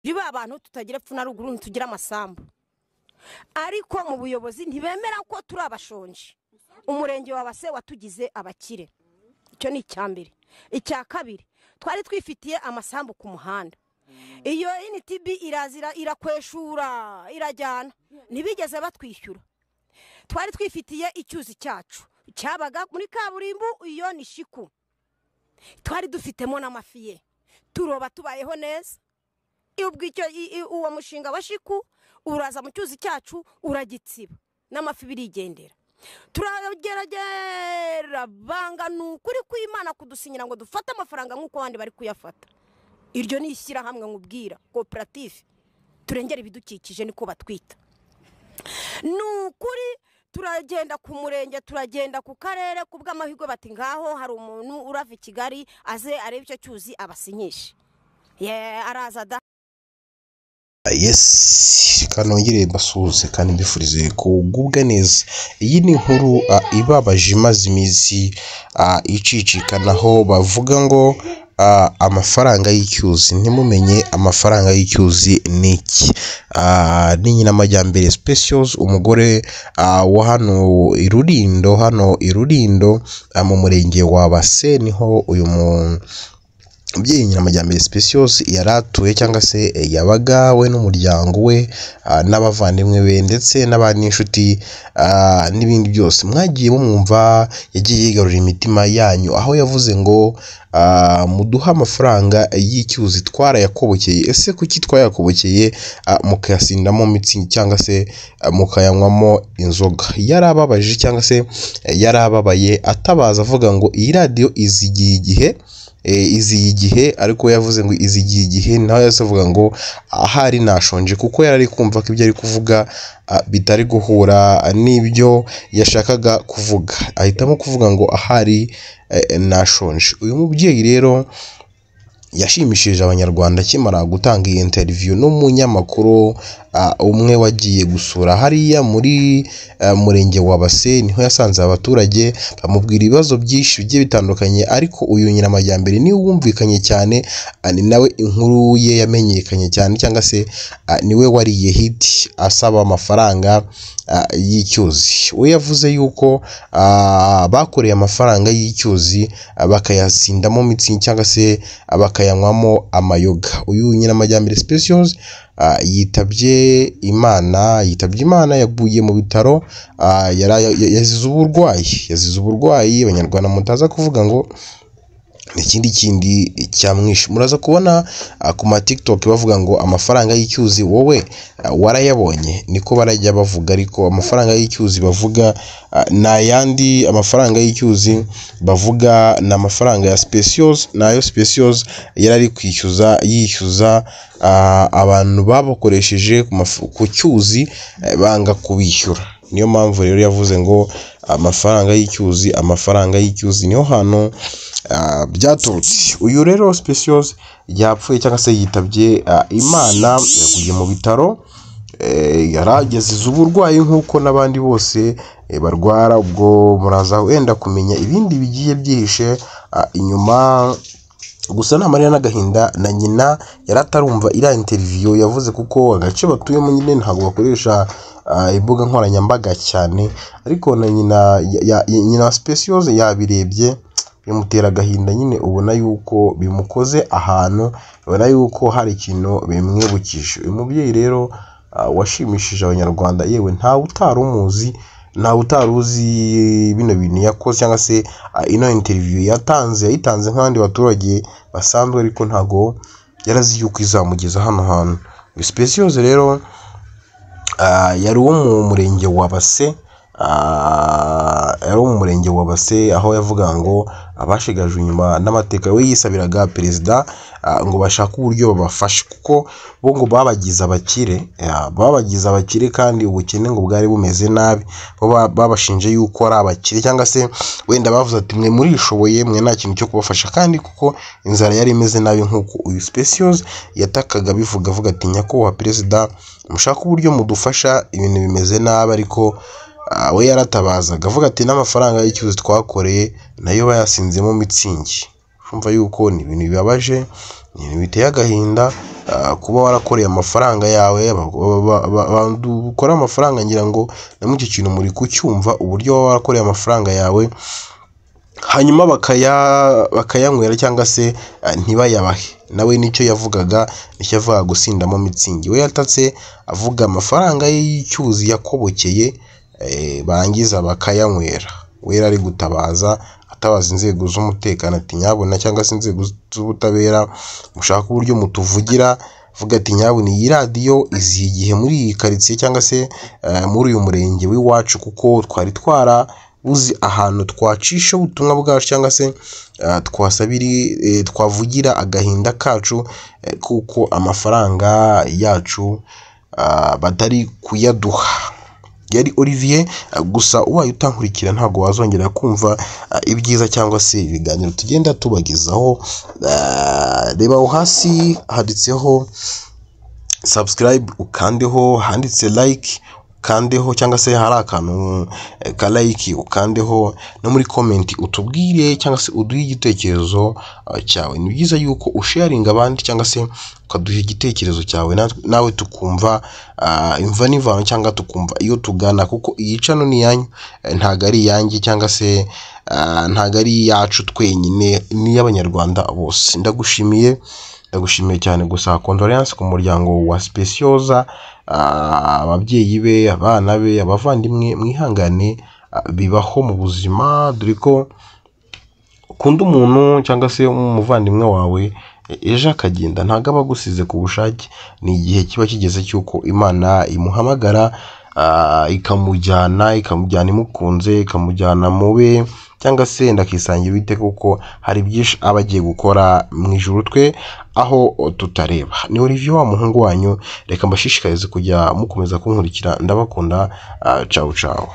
biba abantu tutagira pfuna ruguru ntitugira amasambu ariko mu buyobozi ntibemera ko turi abashonje umurenge wa Base watugize abakire icyo ni icyambere icya kabiri twari twifitiye amasambu ku muhanda iyo NTB irazira irakweshura irajyana nibigeze batwishyura twari twifitiye icyuzi cyacu cyabaga muri kaburimbo iyo ni shiku twari dufitemo n'amafiye turoba tubayeho neza ubwicyo uwo mushinga wa shiku uraza mu cyuzi cyacu uragitsiba n'amafi birigendera turageragera banga nukuri kw'Imana kudusinyira ngo dufate amafaranga nk'uko abandi bari kuyafata iryo ni ishyira hamwe nkubwira cooperative turengera ibidukikije niko batwita nukuri turagenda ku murenge turagenda ku karere kubw'amahirwe bati ngaho hari umuntu urava i Kigali aze arebe icyo cyuzi abasinyishe araza da yes kanongere basuhuze kandi mbifurize kugubwa neza iyi ni inkuru ibabaje imaze iminsi icicikanaho bavuga ngo amafaranga y'icyuzi ntimumenye amafaranga y'icyuzi niki ni nyina amajyambere Specials umugore wa hano Irurindo mu murenge wa Base niho uyu umubyeyi nyina amajyambere Specials yaratuye cyangwa se yabaga we n'umuryango we n'abavandimwe be ndetse n'abandi inshuti n'ibindi byose mwagiye mumwumva yagiye yigarurira imitima yanyu aho yavuze ngo muduha amafaranga y'icyuzi twarayakobokeye ese kuki twayakobokeye mukayasindamo mitsingi cyangwa se mukayanywamo inzoga yarababaje cyangwa se yarababaye atabaza avuga ngo iyi radio izigiye igihe ariko yavuze ngo izigiye igihe naho yasavuga ngo ahari nashonje kuko yarari kumva ko ibyo ari kuvuga bitari guhura n'ibyo yashakaga kuvuga ahitamo kuvuga ngo ahari nashonje uyu mubyeyi rero yashimishije abanyarwanda kimara gutanga iyi interview n'umunyamakuru umwe wagiye gusura hariya muri murenge wa Base niho yasanze abaturage bamubwira ibibazo byinshi bigiye bitandukanye ariko uyu nyina amajyambere ni wumvikanye cyane ni nawe inkuru ye yamenyekanye cyane cyangwa se niwe wariye hit asaba amafaranga y'icyuzi we yavuze yuko bakoreye amafaranga y'icyuzi bakayasindamo mitsingi cyangwa se bakayanywamo amayoga uyu nyina amajyambere Specials yitabye Imana yaguye mu bitaro yazize uburwayi abanyarwanda mutaza kuvuga ngo ikindi cyamwishe muraza kubona ku ma TikTok bavuga ngo amafaranga y'icyuzi wowe warayabonye niko barajya bavuga ariko amafaranga y'icyuzi bavuga n'ayandi amafaranga y'icyuzi bavuga n'amafaranga ya Specials nayo Specials yarari yishyuza abantu babakoresheje ku cyuzi banga kubishyura niyo mpamvu rero yavuze ngo amafaranga y'icyuzi niho hano byaturutse uyu rero Specials yapfuye cyangwa se yitabye Imana yaguye mu bitaro yarageze uburwayi nk'uko n'abandi bose barwara ubwo muraza wenda kumenya ibindi bigiye byihishe inyuma gusa namarira n'agahinda na nyina yaratarumva ira interview yavuze kuko agace batuyemo nyine ntabwo bakoresha imbuga nkoranyambaga cyane ariko na nyina Specials yabirebye bimutera agahinda nyine ubona yuko bimukoze ahantu ubona yuko hari ikintu bimwibukije uyu mubyeyi rero washimishije abanyarwanda yewe ntawe utarumuzi ntawe utaruzi bino bintu yakoze cyangwa se ino interview yayitanze nk'abandi baturage basanzwe ariko ntago yarazi yuko izamugeza hano hantu Specials rero yari wo mu murenge wa Base aho yavuga ngo abashigajwe inyuma n'amateka we yisabiraga perezida ngo bashaka uburyo babafasha kuko bo ngo babagize abakire kandi ubukene ngo bwari bumeze nabi babashinje yuko ari abakire cyangwa se wenda bavuze ati mwe murishoboye mwe nta kintu cyo kubafasha kandi kuko inzara yari imeze nabi nk'uko uyu Specials yatakaga avuga ati nyakubahwa perezida mushaka uburyo mudufasha ibintu bimeze nabi ariko we yaratabazaga avuga ati n'amafaranga y'icyuzi twakoreye nayo bayasinzemo mitsingi urumva yuko ni ibintu bibabaje ni ibintu biteye agahinda. Kuba warakoreye amafaranga yawe, dukora amafaranga, ngira ngo na icyo kintu muri kucyumva, uburyo waba warakoreye amafaranga yawe hanyuma bakayanywera cyangwa se ntibayabahe. Nawe nicyo yavugaga, nicyo avuga gusindamo mitsingi. We yatatse avuga amafaranga y'icyuzi yakobokeye, barangiza bakayanywera. We ari gutabaza, atabaza inzego z'umutekano ati nyabuna, cyangwa se inzego z'ubutabera, mushaka uburyo mutuvugira. Vuga ati nyabuna, iyi radiyo iziye igihe muri iyi karitsiye cyangwa se muri uyu murenge w'iwacu, kuko twari twarabuze ahantu twacisha ubutumwa bwacu cyangwa se twavugira agahinda kacu, kuko amafaranga yacu batari kuyaduha. Yari Olivier, gusa ubaye utankurikira ntabwo wazongera kumva ibyiza cyangwa se ibiganiro tugenda tubagezaho. Reba aho hasi handitseho subscribe, ukandeho, handitse like ukandeho, cyangwa se hari akantu ka like ukandeho, no muri comment utubwire cyangwa se uduhe igitekerezo cyawe. Ni byiza yuko usharinga abandi cyangwa se ukaduha igitekerezo cyawe, nawe tukumva imva n'imvano, cyangwa tukumva iyo tugana, kuko iyi cano ni yanyu, ntago ari yanjye cyangwa se ntago ari yacu twenyine, ni y'abanyarwanda bose. Ndagushimiye cyane. Gusa condolences ku muryango wa Specioza, ababyeyi be, abana be, abavandimwe, mwihangane, bibaho mu buzima, dore ko ukunda umuntu cyangwa se umuvandimwe wawe, ejo akagenda, ntago aba agusize ku bushake. Ni igihe kiba kigeze cy'uko Imana imuhamagara, ikamujyana imukunze, ikamujyana mube, cyangwa se ndakisangira bite, kuko hari byinshi aba agiye gukora mu ijuru twe aho tutareba. Ni Olivier wa muhungu wanyu, reka mbashishikarize kujya mukomeza kunkurikira. Ndabakunda, ciao ciao.